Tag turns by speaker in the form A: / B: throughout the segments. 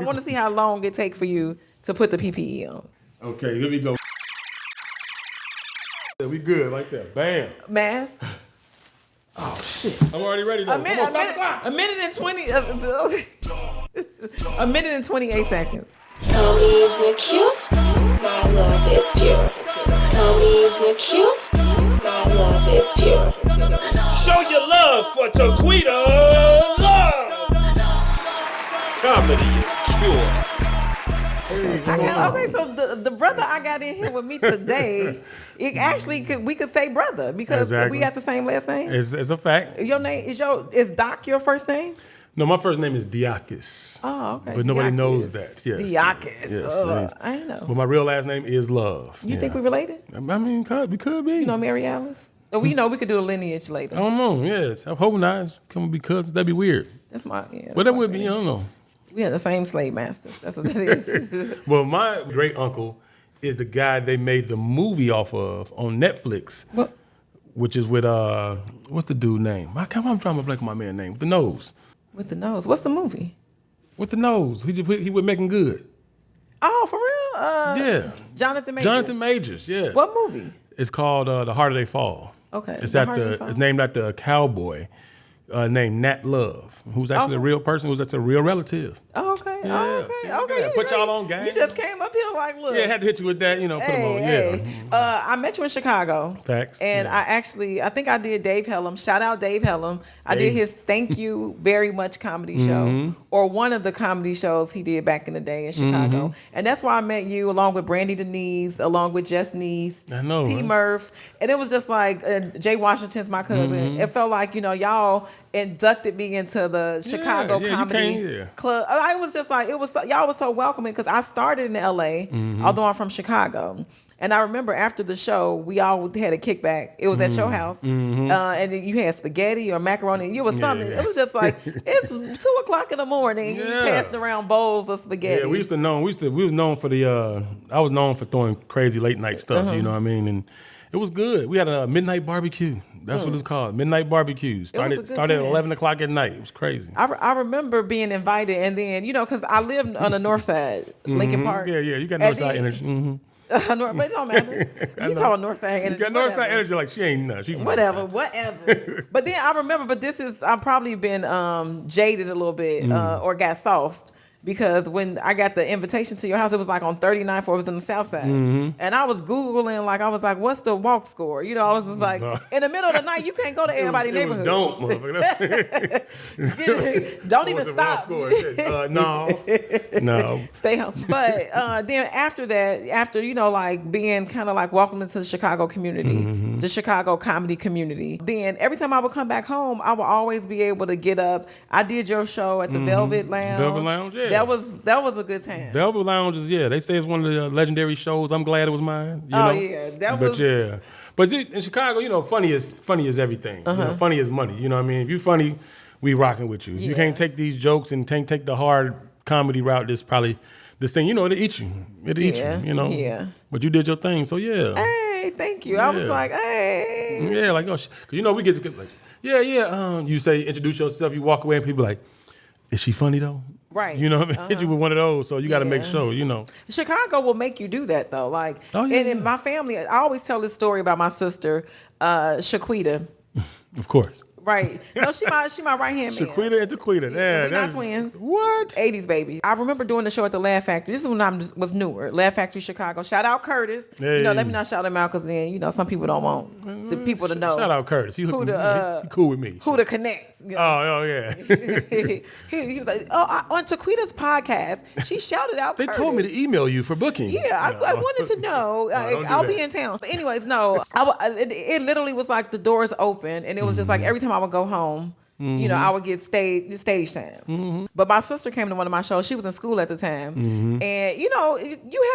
A: I want to see how long it take for you to put the PPE on.
B: Okay, here we go. We good right there. Bam.
A: Mask.
B: Oh shit! I'm already ready though.
A: A minute and 20. A minute and 28 seconds.
C: Tony, is you cute? My love is pure. Tony, is you cute? My love is pure.
D: Show your love for Taquita Love. Comedy is cure.
A: So the brother I got in here with me today, it actually we could say brother because we got the same last name.
B: It's a fact.
A: Your name is Doc your first name?
B: No, my first name is Diakis.
A: Oh, okay.
B: But nobody knows that. Yes.
A: Diakis.
B: Yes.
A: I know.
B: But my real last name is Love.
A: You think we related?
B: I mean, we could be.
A: You know Mary Alice? We know we could do a lineage later.
B: I don't know. Yes, I'm hoping not. Come be cousins. That'd be weird.
A: That's my. Yeah,
B: but that would be. I don't know.
A: We had the same slave masters. That's what that is.
B: Well, my great uncle is the guy they made the movie off of on Netflix, which is with what's the dude name? I'm trying to blank on my man's name. With the nose.
A: With the nose. What's the movie?
B: With the nose. He was Making Good.
A: Oh, for real?
B: Yeah.
A: Jonathan Majors.
B: Jonathan Majors. Yeah.
A: What movie?
B: It's called The Harder They Fall.
A: Okay.
B: It's named after a cowboy named Nat Love, who's actually a real person, who's a real relative.
A: Oh, okay.
B: Yeah.
A: Okay.
B: Put y'all on game.
A: You just came up here like, look.
B: Yeah, I had to hit you with that, put them on. Yeah.
A: I met you in Chicago.
B: Facts.
A: And I think I did Dave Hellum. Shout out Dave Hellum. I did his Thank You Very Much comedy show, or one of the comedy shows he did back in the day in Chicago. And that's where I met you, along with Brandy Denise, along with Jess Neese, T. Murph. And it was just like, Jay Washington's my cousin. It felt like, y'all inducted me into the Chicago comedy club. I was just like, y'all was so welcoming because I started in LA, although I'm from Chicago. And I remember after the show, we all had a kickback. It was at your house. And then you had spaghetti or macaroni. It was something. It was just like, it's 2:00 in the morning. You passed around bowls of spaghetti.
B: Yeah, we was known for I was known for throwing crazy late night stuff, you know what I mean? And it was good. We had a midnight barbecue. That's what it's called. Midnight barbecue. Started at 11 o'clock at night. It was crazy.
A: I remember being invited, and then, because I lived on the north side, Lincoln Park.
B: Yeah, you got north side energy.
A: But it don't matter. You talking north side energy.
B: You got north side energy like she ain't nothing.
A: Whatever. But then I remember, I've probably been jaded a little bit or got soft. Because when I got the invitation to your house, it was like on 39th floor, it was in the south side. And I was Googling, I was like, what's the walk score? I was just like, in the middle of the night, you can't go to everybody's neighborhood.
B: Don't, motherfucker.
A: Don't even stop.
B: No.
A: Stay home. But then after that, being kind of welcomed into the Chicago community, the Chicago comedy community, then every time I would come back home, I would always be able to get up. I did your show at the Velvet Lounge.
B: Velvet Lounge, yeah.
A: That was a good time.
B: Velvet Lounge is, they say it's one of the legendary shows. I'm glad it was mine. But in Chicago, funny is everything. Funny is money. You know what I mean? If you funny, we rocking with you. If you can't take these jokes and can't take the hard comedy route, this probably this thing. It'll eat you. It'll eat you.
A: Yeah.
B: But you did your thing, so yeah.
A: Hey, thank you. I was like, hey.
B: Yeah, we get to get you say introduce yourself. You walk away and people like, is she funny though?
A: Right.
B: You know what I mean? Hit you with one of those, so you got to make sure,
A: Chicago will make you do that, though. And in my family, I always tell this story about my sister, Shaquita.
B: Of course.
A: Right. No, she my right-hand man.
B: Shaquita and Taquita. Yeah,
A: we're not twins.
B: What?
A: 80s baby. I remember doing the show at the Laugh Factory. This is when I was newer. Laugh Factory Chicago. Shout out Curtis.
B: Hey.
A: Let me not shout him out because then, some people don't want the people to know.
B: Shout out Curtis. He cool with me.
A: Who to connect.
B: Oh, yeah.
A: he was like, on Taquita's podcast, she shouted out
B: They
A: Curtis.
B: told me to email you for booking.
A: Yeah, I wanted to know. I'll be in town. But anyways, no. It literally was like the doors open, and it was just like every time I would go home, I would get stage time. But my sister came to one of my shows. She was in school at the time. And, you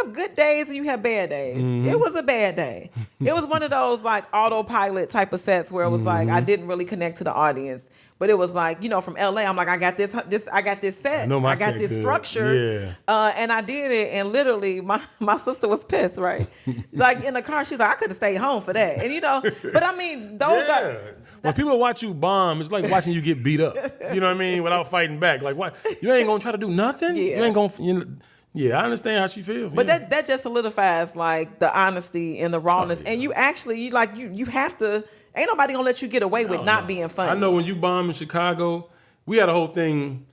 A: have good days and you have bad days. It was a bad day. It was one of those autopilot type of sets where it was like I didn't really connect to the audience. But it was like, from LA, I'm like, I got this set. I got this structure.
B: Yeah.
A: And I did it. And literally my sister was pissed, right? Like in the car, she's like, I could have stayed home for that. And but I mean, those are.
B: When people watch you bomb, it's like watching you get beat up. You know what I mean? Without fighting back. Like, what? You ain't gonna try to do nothing?
A: Yeah.
B: You ain't gonna. Yeah, I understand how she feels.
A: But that just solidifies like the honesty and the rawness. And you actually, you have to. Ain't nobody gonna let you get away with not being funny.
B: I know when you bomb in Chicago, we had a whole thing.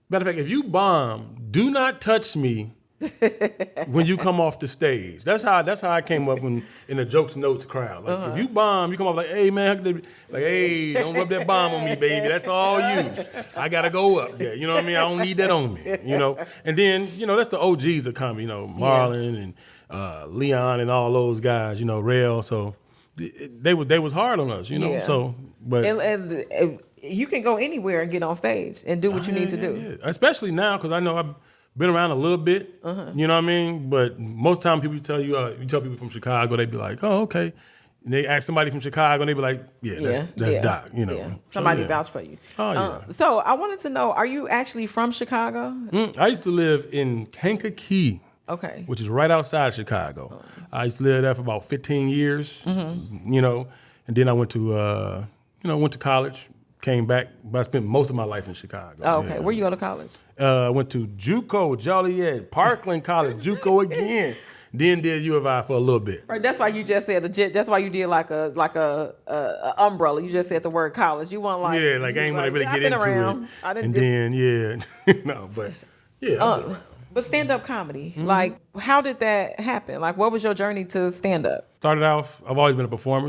B: Matter of fact, if you bomb, do not touch me when you come off the stage. That's how I came up in the jokes notes crowd. Like if you bomb, you come off like, hey man, like hey, don't rub that bomb on me, baby. That's all you. I gotta go up there. You know what I mean? I don't need that on me. And then that's the OGs of comedy. Marlon and Leon and all those guys. Rail. So they was hard on us. So but
A: and you can go anywhere and get on stage and do what you need to do.
B: Yeah. Especially now because I know I've been around a little bit, you know what I mean? But most time people tell you, you tell people from Chicago, they be like, oh, okay. And they ask somebody from Chicago and they be like, that's Doc,
A: Yeah. Somebody vouch for you.
B: Oh, yeah.
A: So I wanted to know, are you actually from Chicago?
B: I used to live in Kankakee, which is right outside Chicago. I used to live there for about 15 years, and then I went to college. Came back, but I spent most of my life in Chicago.
A: Oh, okay. Where you go to college?
B: I went to JUCO, Joliet, Parkland College, JUCO again. Then did U of I for a little bit.
A: Right. That's why you just said that's why you did like a umbrella. You just said the word college. You want like
B: I ain't want to really get into
A: around. But stand-up comedy, like how did that happen? Like what was your journey to stand-up?
B: Started off, I've always been a performer,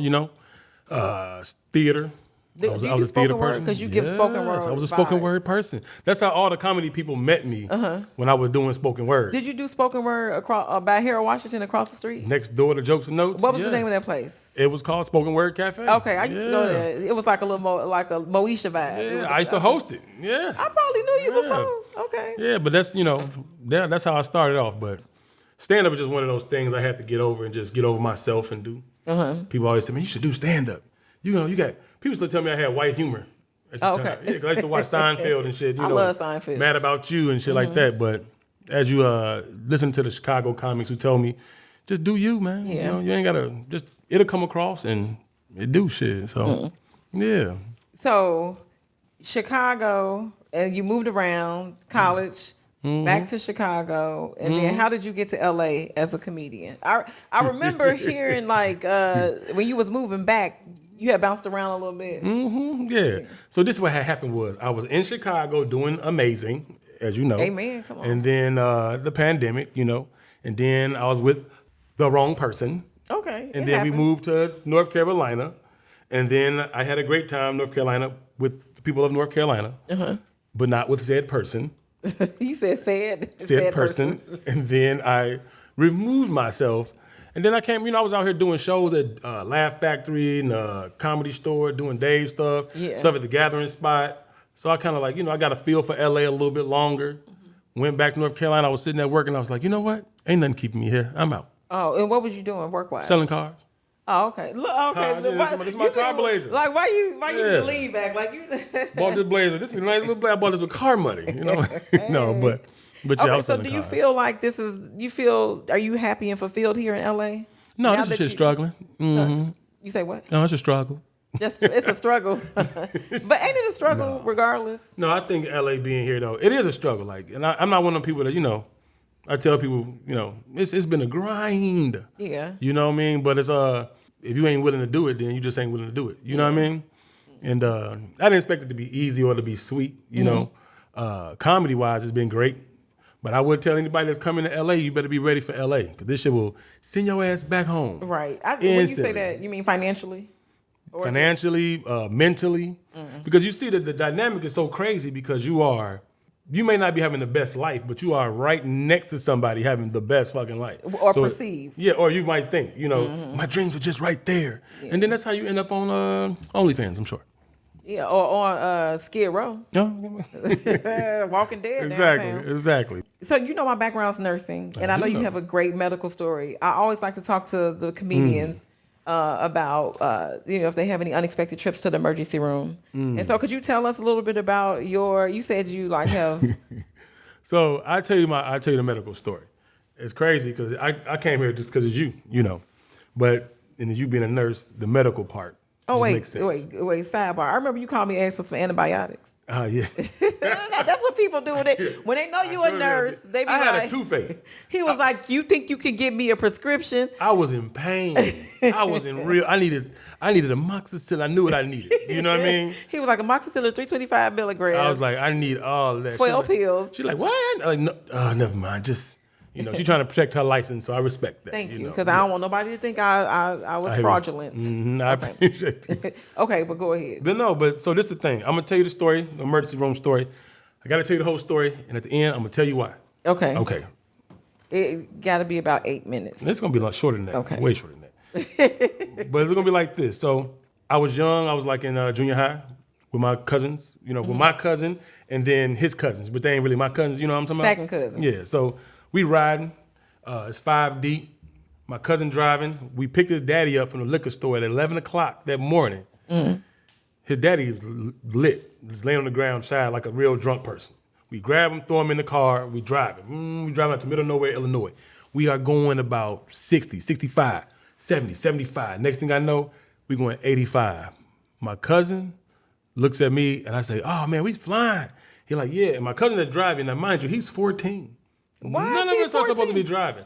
B: theater. I was a theater person.
A: Because you give spoken word.
B: I was a spoken word person. That's how all the comedy people met me when I was doing spoken word.
A: Did you do spoken word across by Harold Washington across the street?
B: Next door to Jokes and Notes.
A: What was the name of that place?
B: It was called Spoken Word Cafe.
A: Okay, I used to go there. It was like a little more like a Moesha vibe.
B: Yeah, I used to host it. Yes.
A: I probably knew you before. Okay.
B: Yeah, but that's that's how I started off. But stand up is just one of those things I had to get over and just get over myself and do. People always say, man, you should do stand up. You got people still tell me I had white humor at the time. Yeah, because I used to watch Seinfeld and shit.
A: I love Seinfeld.
B: Mad About You and shit like that. But as you listen to the Chicago comics who tell me, just do you, man.
A: Yeah.
B: You ain't gotta it'll come across and it do shit. So yeah.
A: So Chicago, and you moved around college. Back to Chicago, and then how did you get to LA as a comedian? I remember hearing like when you was moving back, you had bounced around a little bit.
B: Yeah. So this is what had happened was I was in Chicago doing amazing, as you know.
A: Amen. Come on.
B: And then the pandemic, and then I was with the wrong person.
A: Okay.
B: And then we moved to North Carolina, and then I had a great time in North Carolina with the people of North Carolina, but not with said person.
A: You said said
B: person. And then I removed myself. And then I came, I was out here doing shows at Laugh Factory and Comedy Store, doing Dave stuff, stuff at the Gathering Spot. So I kind of like, I got a feel for LA a little bit longer. Went back to North Carolina. I was sitting at work and I was like, you know what? Ain't nothing keeping me here. I'm out.
A: Oh, and what was you doing work-wise?
B: Selling cars.
A: Oh, okay. Look, okay.
B: Cars, this is my car blazer.
A: Like, why you lean back? Like you
B: bought this blazer. This is a nice little blazer. I bought this with car money. No, but yeah.
A: Okay,
B: I was
A: so do you feel like are you happy and fulfilled here in LA?
B: No, this is shit struggling.
A: You say what?
B: No, it's a struggle.
A: It's a struggle. But ain't it a struggle regardless?
B: No, I think LA being here though, it is a struggle. Like, and I'm not one of them people that, I tell people, it's been a grind.
A: Yeah.
B: You know what I mean? But it's if you ain't willing to do it, then you just ain't willing to do it. You know what I mean? And I didn't expect it to be easy or to be sweet, Comedy wise, it's been great. But I would tell anybody that's coming to LA, you better be ready for LA. Because this shit will send your ass back home.
A: Right. When you say that, you mean financially?
B: Financially, mentally. Because you see that the dynamic is so crazy because you may not be having the best life, but you are right next to somebody having the best fucking life.
A: Or perceive.
B: Yeah, or you might think, my dreams were just right there. Yeah. And then that's how you end up on OnlyFans, I'm sure.
A: Yeah, or on Skid Row. Walking Dead downtown.
B: Exactly.
A: So my background's nursing, and I know you have a great medical story. I always like to talk to the comedians about if they have any unexpected trips to the emergency room. And so could you tell us a little bit about you said you like have.
B: So I tell you the medical story. It's crazy because I came here just because of you, but and you being a nurse, the medical part.
A: Oh wait, sidebar. I remember you called me asking for antibiotics.
B: Yeah.
A: That's what people do when they know you a nurse. They be
B: I had
A: like,
B: a toothache.
A: He was like, "You think you can give me a prescription?"
B: I was in pain. I was in real. I needed amoxicillin. I knew what I needed. You know what I mean?
A: He was like, amoxicillin 325 milligrams.
B: I was like, I need all that.
A: 12 pills.
B: She's like, what? I'm like, no, never mind. Just she's trying to protect her license, so I respect that.
A: Thank you, because I don't want nobody to think I was fraudulent.
B: I appreciate it.
A: Okay, but go ahead.
B: So this is the thing. I'm gonna tell you the story, the emergency room story. I gotta tell you the whole story, and at the end, I'm gonna tell you why.
A: Okay.
B: Okay.
A: It gotta be about 8 minutes.
B: It's gonna be a lot shorter than that.
A: Okay.
B: Way shorter than that. But it's gonna be like this. So I was young. I was like in junior high with my cousins. With my cousin and then his cousins, but they ain't really my cousins. You know what I'm talking about?
A: Second cousins.
B: Yeah. So we riding. It's 5 deep. My cousin driving. We picked his daddy up from the liquor store at 11 o'clock that morning. His daddy was lit, just laying on the ground side like a real drunk person. We grab him, throw him in the car, we drive him. We drive out to middle of nowhere, Illinois. We are going about 60, 65, 70, 75. Next thing I know, we going 85. My cousin looks at me and I say, oh man, we flying. He like, yeah. And my cousin that's driving, now mind you, he's 14.
A: Why
B: None of us are supposed to be driving.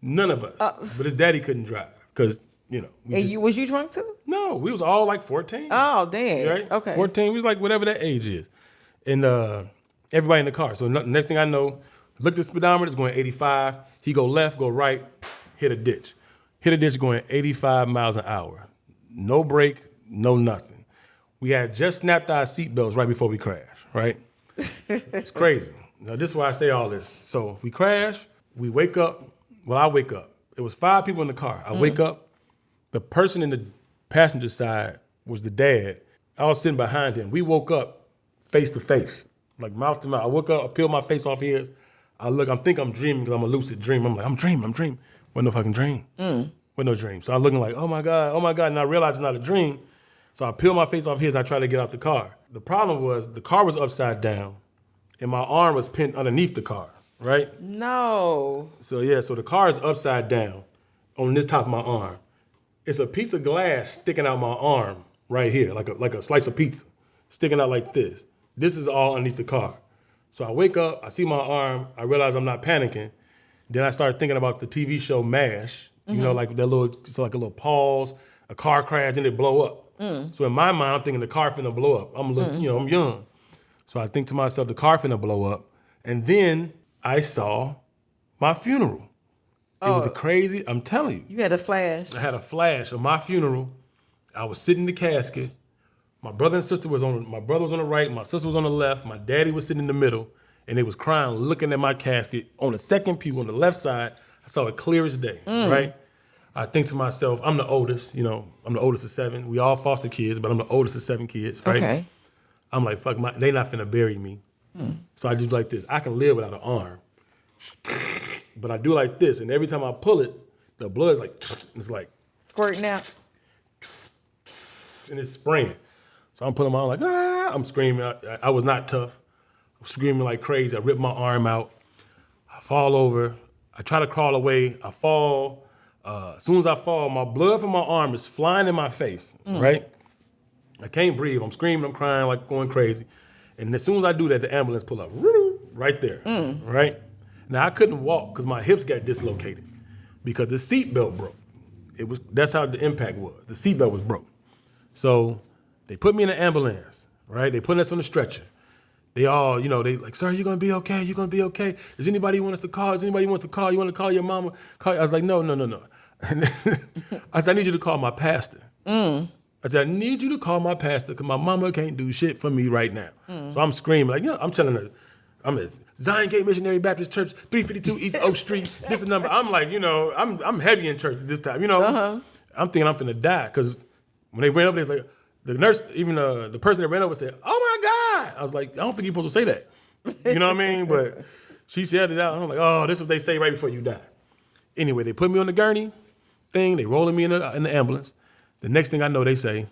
B: None of us. But his daddy couldn't drive because,
A: was you drunk too?
B: No, we was all like 14.
A: Oh, damn.
B: Right?
A: Okay.
B: 14, we was like whatever that age is. And everybody in the car. So next thing I know, look at the speedometer, it's going 85. He go left, go right, hit a ditch. Hit a ditch going 85 miles an hour. No brake, no nothing. We had just snapped our seatbelts right before we crashed, right? It's crazy. Now, this is why I say all this. So we crash, we wake up. Well, I wake up. There was 5 people in the car. I wake up. The person in the passenger side was the dad. I was sitting behind him. We woke up face to face, like mouth to mouth. I woke up, I peeled my face off his. I think I'm dreaming because I'm a lucid dream. I'm like, I'm dreaming. Wasn't no fucking dream. Wasn't no dream. So I'm looking like, oh my God. And I realized it's not a dream. So I peeled my face off his and I tried to get out the car. The problem was the car was upside down and my arm was pinned underneath the car, right?
A: No.
B: So the car is upside down on this top of my arm. It's a piece of glass sticking out my arm right here, like a slice of pizza, sticking out like this. This is all underneath the car. So I wake up, I see my arm, I realize I'm not panicking. Then I started thinking about the TV show MASH, like that like a little pause, a car crash, and it blow up. So in my mind, I'm thinking the car finna blow up. I'm I'm young. So I think to myself, the car finna blow up. And then I saw my funeral. It was crazy, I'm telling you.
A: You had a flash.
B: I had a flash of my funeral. I was sitting in the casket. My brother and sister my brother was on the right, my sister was on the left, my daddy was sitting in the middle, and they was crying, looking at my casket. On the second pew, on the left side, I saw it clear as day, right? I think to myself, I'm the oldest, I'm the oldest of 7. We all foster kids, but I'm the oldest of 7 kids, right?
A: Okay.
B: I'm like, fuck, they not finna bury me. So I do like this. I can live without an arm. But I do like this, and every time I pull it, the blood's like, it's like,
A: squirting out.
B: And it's spraying. So I'm pulling my arm like, I'm screaming. I was not tough. I'm screaming like crazy. I rip my arm out. I fall over. I try to crawl away. I fall. As soon as I fall, my blood from my arm is flying in my face, right? I can't breathe. I'm screaming. I'm crying, like going crazy. And as soon as I do that, the ambulance pull up right there, right? Now, I couldn't walk because my hips got dislocated because the seatbelt broke. That's how the impact was. The seatbelt was broke. So they put me in an ambulance, right? They put us on a stretcher. They all, they like, sir, you're going to be okay. You're going to be okay. Does anybody want us to call? Does anybody want to call? You want to call your mama? I was like, no. I said, I need you to call my pastor. I said, I need you to call my pastor because my mama can't do shit for me right now. So I'm screaming, like, I'm telling her, I'm at Zion Gate Missionary Baptist Church, 352 East Oak Street. This is the number. I'm like, I'm heavy in church at this time. I'm thinking I'm finna die because when they ran over there, like the nurse, even the person that ran over said, "Oh my God!" I was like, I don't think you're supposed to say that. You know what I mean? But she said it out. And I'm like, oh, this is what they say right before you die. Anyway, they put me on the gurney thing. They rolling me in the ambulance. The next thing I know, they say,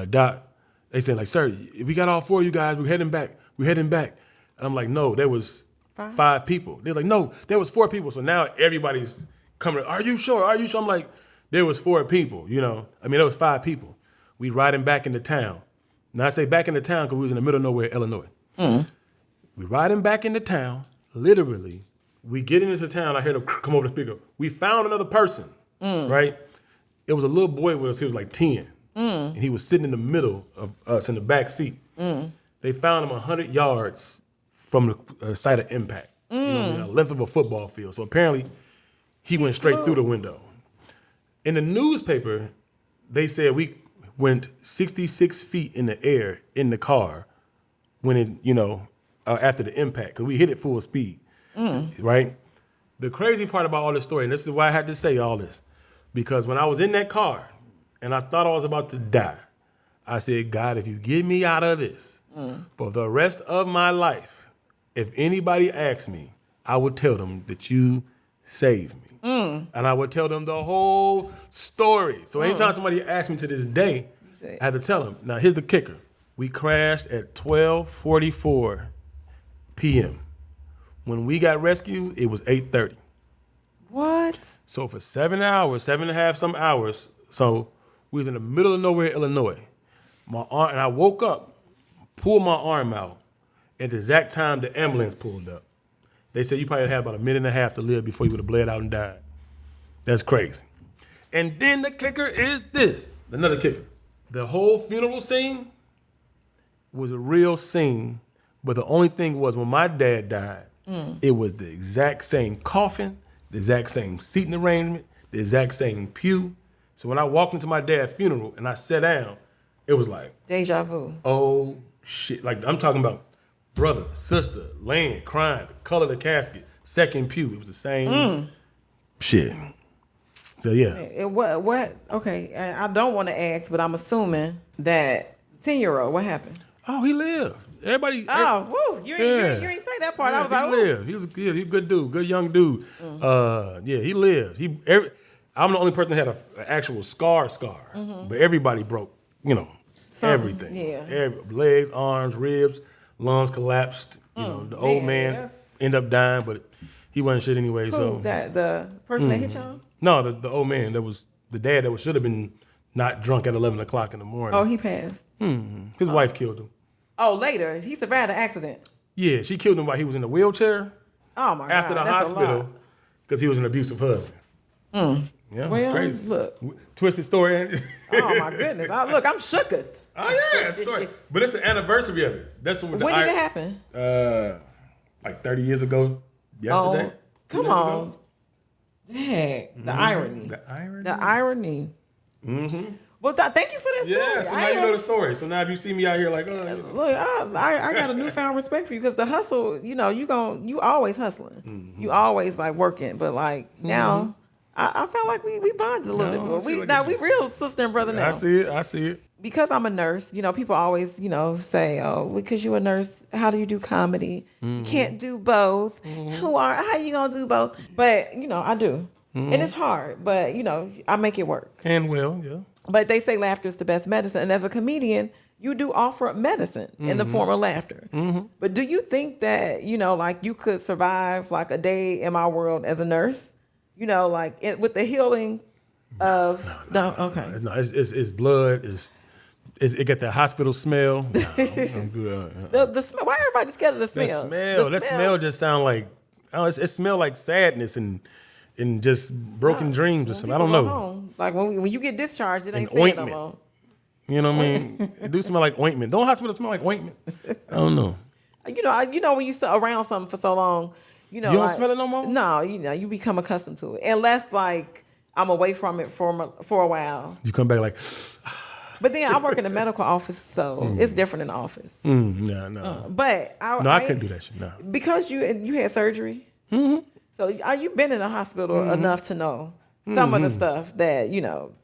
B: Doc, they say like, sir, we got all 4 of you guys. We're heading back. And I'm like, no, there was 5 people. They're like, no, there was 4 people. So now everybody's coming. Are you sure? I'm like, there was 4 people. There was 5 people. We riding back into town. Now I say back into town because we was in the middle of nowhere, Illinois. We riding back into town. Literally, we get into town. I heard him come over the speaker. We found another person, right? It was a little boy with us. He was like 10. And he was sitting in the middle of us in the back seat. They found him 100 yards from the site of impact, a length of a football field. So apparently, he went straight through the window. In the newspaper, they said we went 66 feet in the air in the car when it, after the impact, because we hit it full speed, right? The crazy part about all this story, and this is why I had to say all this, because when I was in that car and I thought I was about to die, I said, God, if you get me out of this for the rest of my life, if anybody asks me, I would tell them that you saved me. And I would tell them the whole story. So anytime somebody asks me to this day, I had to tell them. Now, here's the kicker. We crashed at 12:44 p.m. When we got rescued, it was 8:30.
A: What?
B: So for 7 hours, 7.5 some hours, so we was in the middle of nowhere, Illinois. My arm, and I woke up, pulled my arm out, at the exact time the ambulance pulled up. They said you probably had about 1.5 minutes to live before you would have bled out and died. That's crazy. And then the kicker is this, another kicker. The whole funeral scene was a real scene, but the only thing was when my dad died, it was the exact same coffin, the exact same seating arrangement, the exact same pew. So when I walked into my dad's funeral and I sat down, it was like
A: deja vu.
B: Oh shit! Like I'm talking about brother, sister, laying, crying, the color of the casket, second pew. It was the same shit. So yeah.
A: What? Okay, I don't want to ask, but I'm assuming that 10-year-old. What happened?
B: Oh, he lived. Everybody.
A: You ain't say that part. I was like,
B: he lived. He was a good dude, good young dude. He lived. I'm the only person that had an actual scar, but everybody broke. Everything. Yeah. Legs, arms, ribs, lungs collapsed. The old man ended up dying, but he wasn't shit anyway.
A: Who,
B: so
A: the person that hit y'all?
B: No, the old man that was the dad that should have been not drunk at 11 o'clock in the morning.
A: Oh, he passed.
B: His wife killed him.
A: Oh, later he survived the accident.
B: Yeah, she killed him while he was in the wheelchair.
A: Oh my God!
B: After the hospital, because he was an abusive husband. Yeah,
A: well,
B: crazy.
A: Look,
B: twisted story.
A: Oh my goodness! I'm shooketh.
B: Oh yeah, story. But it's the anniversary of it. That's when
A: did it happen?
B: Like 30 years ago. Yesterday.
A: Oh, come on. Dang, the irony. The irony. Well, thank you for that story.
B: Yeah, so now you know the story. So now if you see me out here like,
A: look, I got a newfound respect for you because the hustle, you always hustling. You always like working, but like now, I felt like we bonded a little bit more. We real sister and brother now.
B: I see it.
A: Because I'm a nurse, people always, say, oh, because you're a nurse, how do you do comedy? You can't do both. How you gonna do both? But, I do. And it's hard, but, I make it work.
B: And well, yeah.
A: But they say laughter is the best medicine. And as a comedian, you do offer medicine in the form of laughter. But do you think that, like you could survive like a day in my world as a nurse? With the healing of... Okay.
B: No, it's blood, it got that hospital smell.
A: The smell. Why everybody scared of the smell?
B: That smell just sound like it smell like sadness and just broken dreams or something. I don't know.
A: Home, like when you get discharged, it ain't saying no more.
B: You know what I mean? It do smell like ointment. Don't hospitals smell like ointment? I don't know.
A: When you sit around something for so long, you
B: don't smell it no more.
A: No, you become accustomed to it. Unless like I'm away from it for a while.
B: You come back like.
A: But then I work in the medical office, so it's different in the office.
B: No.
A: But
B: I couldn't do that shit. No.
A: Because you had surgery. So you've been in the hospital enough to know some of the stuff that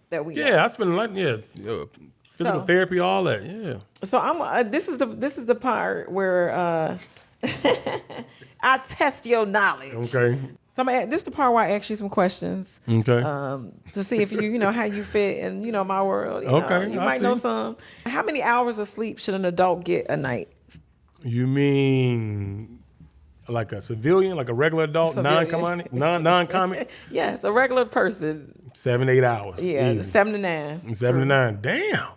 A: that we.
B: Yeah, I spent a lot. Physical therapy, all that. Yeah.
A: So this is the part where I test your knowledge.
B: Okay.
A: So this is the part where I ask you some questions.
B: Okay.
A: To see if you know how you fit in, my world. You might know some. How many hours of sleep should an adult get a night?
B: You mean like a civilian, like a regular adult, non-comic?
A: Yes, a regular person.
B: 7-8 hours.
A: Yeah,
B: easy.
A: 7 to 9.
B: 7 to 9. Damn.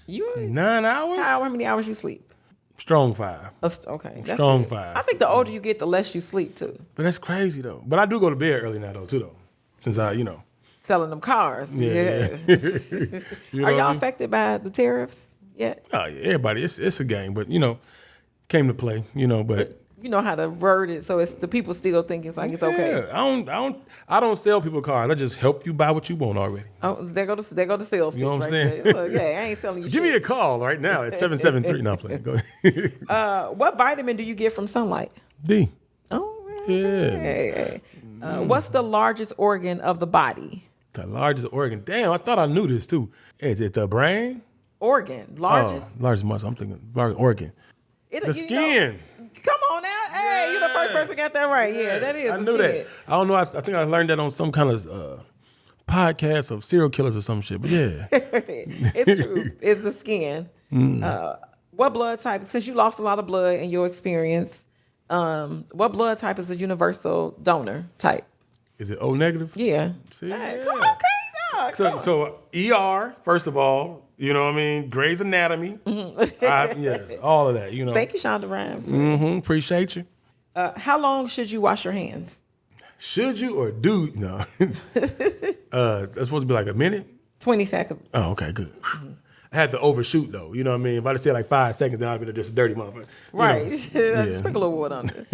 B: 9 hours?
A: How many hours you sleep?
B: Strong 5.
A: Okay.
B: Strong 5.
A: I think the older you get, the less you sleep too.
B: But that's crazy though. But I do go to bed early now though. Since I,
A: selling them cars.
B: Yeah.
A: Are y'all affected by the tariffs yet?
B: Oh yeah, everybody. It's a game, but came to play. But
A: you know how to word it, so it's the people still think it's like it's okay.
B: I don't sell people cars. I just help you buy what you want already.
A: Oh, there go the sales pitch
B: what I'm
A: right
B: saying?
A: there. Look, I ain't selling you.
B: Give me a call right now at 773. No, I'm playing. Go ahead.
A: What vitamin do you get from sunlight?
B: D.
A: Oh,
B: yeah.
A: What's the largest organ of the body?
B: The largest organ. Damn, I thought I knew this too. Is it the brain?
A: Organ, largest.
B: Oh, largest muscle. I'm thinking largest organ. The skin.
A: Come on now. Hey, you're the first person got that right. Yeah, that is.
B: I knew that. I don't know. I think I learned that on some kind of podcast of serial killers or some shit. But yeah.
A: It's true. It's the skin. What blood type, since you lost a lot of blood in your experience, what blood type is a universal donor type?
B: Is it O negative?
A: Yeah.
B: See?
A: Hey,
B: Yeah.
A: come on, dog.
B: So ER, first of all, you know what I mean? Grey's Anatomy. Yes, all of that,
A: Thank you, Shonda Rhimes.
B: Appreciate you.
A: How long should you wash your hands?
B: Should you or do? No. That's supposed to be like a minute?
A: 20 seconds.
B: Oh, okay, good. I had to overshoot though. You know what I mean? If I'd have said like 5 seconds, then I'd be just a dirty motherfucker.
A: Right. Sprinkle a little water on this.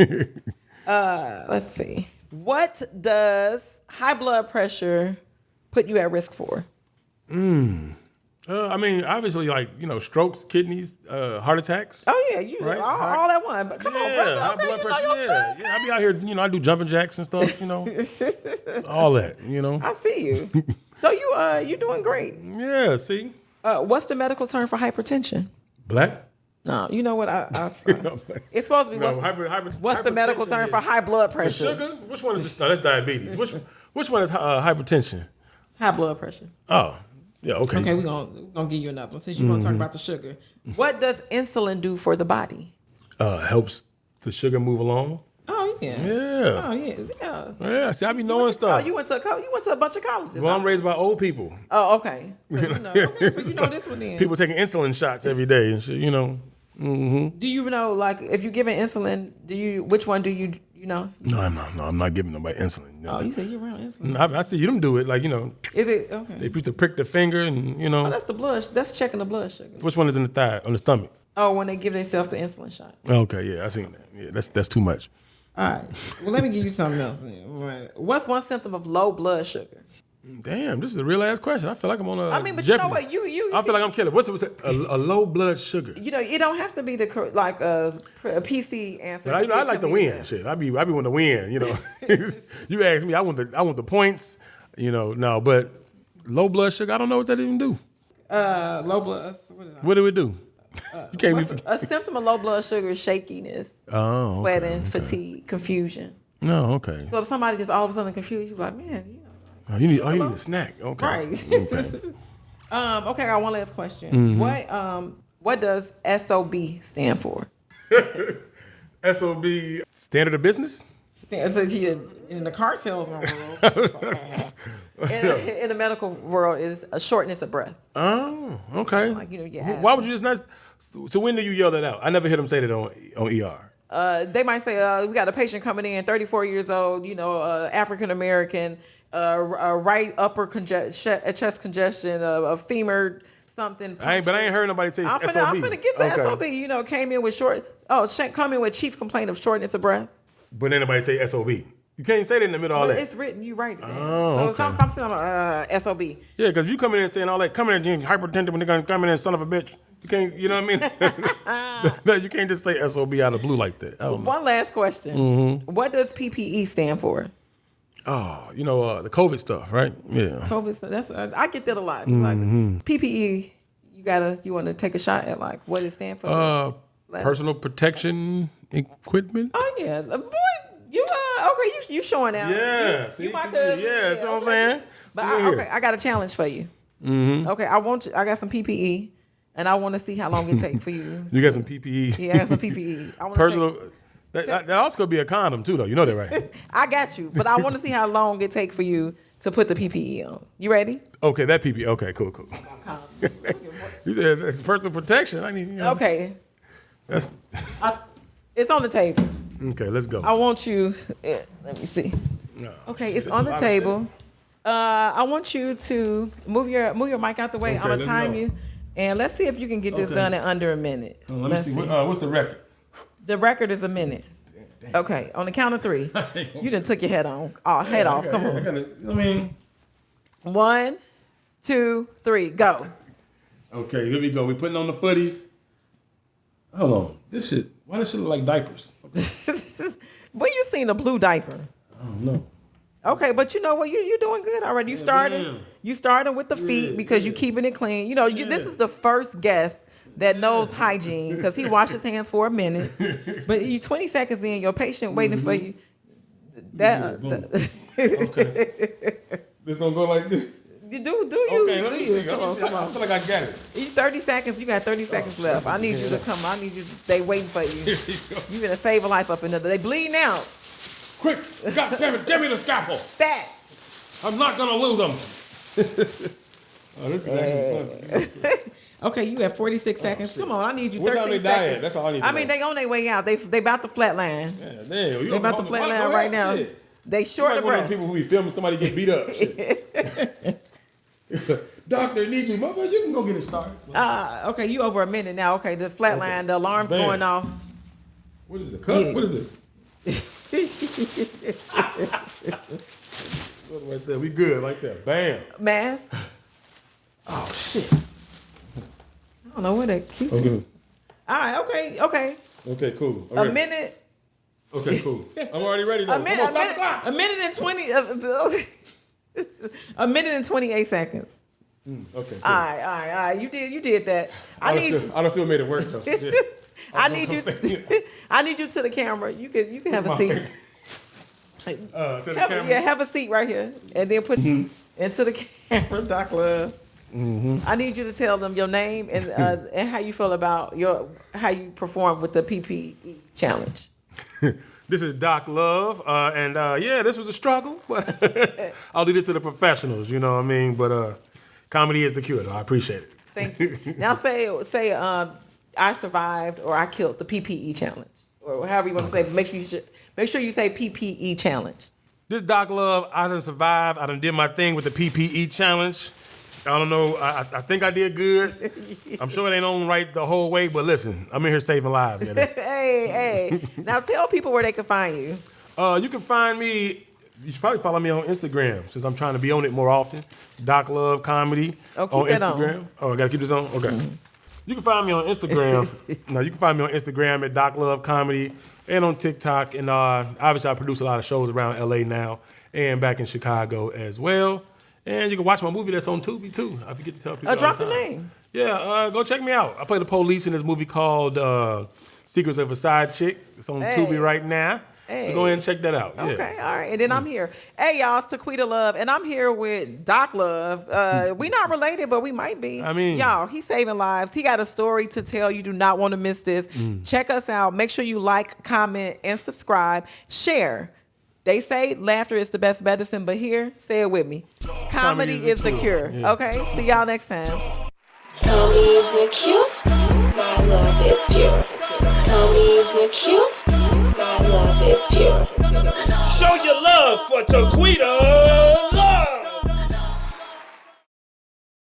A: Let's see. What does high blood pressure put you at risk for?
B: I mean, obviously, like, strokes, kidneys, heart attacks.
A: Oh, yeah,
B: right?
A: all at one. But come on, brother.
B: High
A: Okay,
B: blood
A: you
B: pressure.
A: know your stuff.
B: I be out here, I do jumping jacks and stuff, all that,
A: I see you. So you're doing great.
B: Yeah, see?
A: What's the medical term for hypertension?
B: Black?
A: No, you know what? It's supposed to be what's the medical term for high blood pressure?
B: The sugar? Which one is this? No, that's diabetes. Which one is hypertension?
A: High blood pressure.
B: Oh, yeah, okay.
A: Okay, we're gonna give you another one since you want to talk about the sugar. What does insulin do for the body?
B: Helps the sugar move along.
A: Oh yeah.
B: Yeah.
A: Oh yeah.
B: Yeah. See, I be knowing stuff.
A: You went to a bunch of colleges.
B: Well, I'm raised by old people.
A: Oh, okay. So you know this one then.
B: People taking insulin shots every day and shit. Mm-hmm.
A: Do you know, like, if you're giving insulin, which one do you know?
B: No, I'm not giving nobody insulin.
A: Oh, you said you're around insulin.
B: I see you them do it, like,
A: Is it okay?
B: They used to prick the finger and
A: Oh, that's the blood. That's checking the blood sugar.
B: Which one is in the thigh, on the stomach?
A: Oh, when they give themselves the insulin shot.
B: Okay, yeah, I seen that. Yeah, that's too much.
A: All right. Well, let me give you something else, man. What's one symptom of low blood sugar?
B: Damn, this is a real ass question. I feel like I'm on a.
A: But
B: Jeopardy.
A: you know what? You.
B: I feel like I'm killing. What's a low blood sugar?
A: It don't have to be a PC answer.
B: But I like to win. Shit, I be want to win. You ask me, I want the points. No, but low blood sugar, I don't know what that even do.
A: Low blood.
B: What do it do? You can't
A: a symptom of low blood sugar is shakiness, sweating, fatigue, confusion.
B: No, okay.
A: So if somebody just all of a sudden confused, you're like, man,
B: you need a snack. Okay.
A: Right.
B: Okay.
A: Okay, I got one last question.
B: Mm-hmm.
A: What does SOB stand for?
B: SOB, standard of business?
A: In the car salesman world. in the medical world, is a shortness of breath.
B: Oh, okay.
A: Like,
B: why would you just not? So when do you yell that out? I never heard them say that on ER.
A: They might say, we got a patient coming in, 34 years old, African American, right upper chest congestion, a femur something.
B: I ain't heard nobody say SOB.
A: I'm finna get to SOB. Came in with chief complaint of shortness of breath.
B: But then nobody say SOB. You can't say that in the middle of all that.
A: It's written. You write it.
B: Oh,
A: so
B: okay.
A: I'm saying SOB.
B: Yeah, because you come in and saying all that, coming in hypertensive when they're going to come in, son of a bitch. You can't, you know what I mean? You can't just say SOB out of blue like that.
A: One last question. Mm-hmm. What does PPE stand for?
B: Oh, the COVID stuff, right? Yeah.
A: COVID stuff. I get that a lot.
B: Mm-hmm.
A: Like PPE, you want to take a shot at like what it stands for?
B: Personal protection equipment.
A: Oh yeah, boy, Okay, you showing out.
B: Yeah,
A: you my cousin.
B: Yeah, that's what I'm saying.
A: But I got a challenge for you.
B: Mm-hmm.
A: Okay, I got some PPE, and I want to see how long it takes for you.
B: You got some PPE.
A: Yeah, I got some PPE.
B: Personal. That also could be a condom too, though. You know that, right?
A: I got you, but I want to see how long it takes for you to put the PPE on. You ready?
B: Okay, that PPE. Okay, cool. You said it's personal protection. I need.
A: Okay.
B: That's.
A: It's on the table.
B: Okay, let's go.
A: I want you. Let me see. Okay, it's on the table. I want you to move your mic out the way. I'm gonna time you, and let's see if you can get this done in under a minute.
B: Let me see. What's the record?
A: The record is a minute. Damn. Okay, on the count of 3, you done took your head off. Come on. 1, 2, 3, go.
B: Okay, here we go. We putting on the footies. Hold on. Why does shit look like diapers?
A: Where you seen a blue diaper?
B: I don't know.
A: Okay, but you know what? You're doing good already. You started with the feet because you keeping it clean. This is the first guest that knows hygiene because he washed his hands for a minute. But you 20 seconds in, your patient waiting for you.
B: Okay. This don't go like this.
A: You do you?
B: Okay, let me see. Come on. I feel like I got it.
A: 30 seconds. You got 30 seconds left. I need you to come. They waiting for you. You gonna save a life up in there. They bleeding out.
B: Quick! God damn it! Give me the scalpel.
A: Stat.
B: I'm not gonna lose them. Oh, this is actually fun.
A: Okay, you have 46 seconds. Come on, I need you 13
B: what time they
A: seconds.
B: die at? That's all I need to know.
A: they on their way out. They about to flatline.
B: Yeah, damn.
A: They about to flatline right now.
B: Shit.
A: They short of breath.
B: One of the people who be filming somebody get beat up. Doctor, need you. Motherfucker, you can go get it started.
A: Okay, you over a minute now. Okay, the flatline, the alarm's going off.
B: What is it? Cup? Yeah. What is it? Right there. We good like that. Bam.
A: Mask. Oh, shit. I don't know where that keeps
B: you.
A: All right, okay.
B: Okay, cool.
A: A minute.
B: Okay, cool. I'm already ready though.
A: A minute and 20. A minute and 28 seconds.
B: Okay. Cool.
A: All right. You did that. I
B: don't still made it work though. Yeah.
A: I need you to the camera. You can have a seat.
B: To the camera.
A: Yeah, have a seat right here, and then put into the camera, Doc Love. Mm-hmm. I need you to tell them your name and how you feel about how you perform with the PPE challenge.
B: This is Doc Love, and this was a struggle, but I'll leave it to the professionals. You know what I mean? But comedy is the cure. Though. I appreciate it.
A: Thank you. Now say I survived or I killed the PPE challenge, or however you want to say. But make sure you say PPE challenge.
B: This Doc Love, I done survived. I done did my thing with the PPE challenge. I don't know. I think I did good. I'm sure it ain't on right the whole way, but listen, I'm in here saving lives. You know?
A: Hey. Now tell people where they can find you.
B: You can find me. You should probably follow me on Instagram since I'm trying to be on it more often. Doc Love Comedy on Instagram. Oh, I gotta keep this on. Okay. Mm-hmm. You can find me on Instagram. No, you can find me on Instagram at Doc Love Comedy and on TikTok. And obviously, I produce a lot of shows around LA now and back in Chicago as well. And you can watch my movie that's on Tubi too. I forget to tell people.
A: Drop the name.
B: Yeah, go check me out. I play the police in this movie called Secrets of a Side Chick. It's on Tubi right now. Hey. So go ahead and check that out.
A: Okay, all right. And then I'm here. Hey, y'all, it's Taquita Love, and I'm here with Doc Love. We not related, but we might be.
B: I mean,
A: y'all, he's saving lives. He got a story to tell. You do not want to miss this. Check us out. Make sure you like, comment, and subscribe. Share. They say laughter is the best medicine, but here, say it with me. Comedy is the cure. Yeah. Okay? See y'all next time.
C: Tony's a cure. My love is pure. Tony's a cure. My love is pure.
D: Show your love for Taquita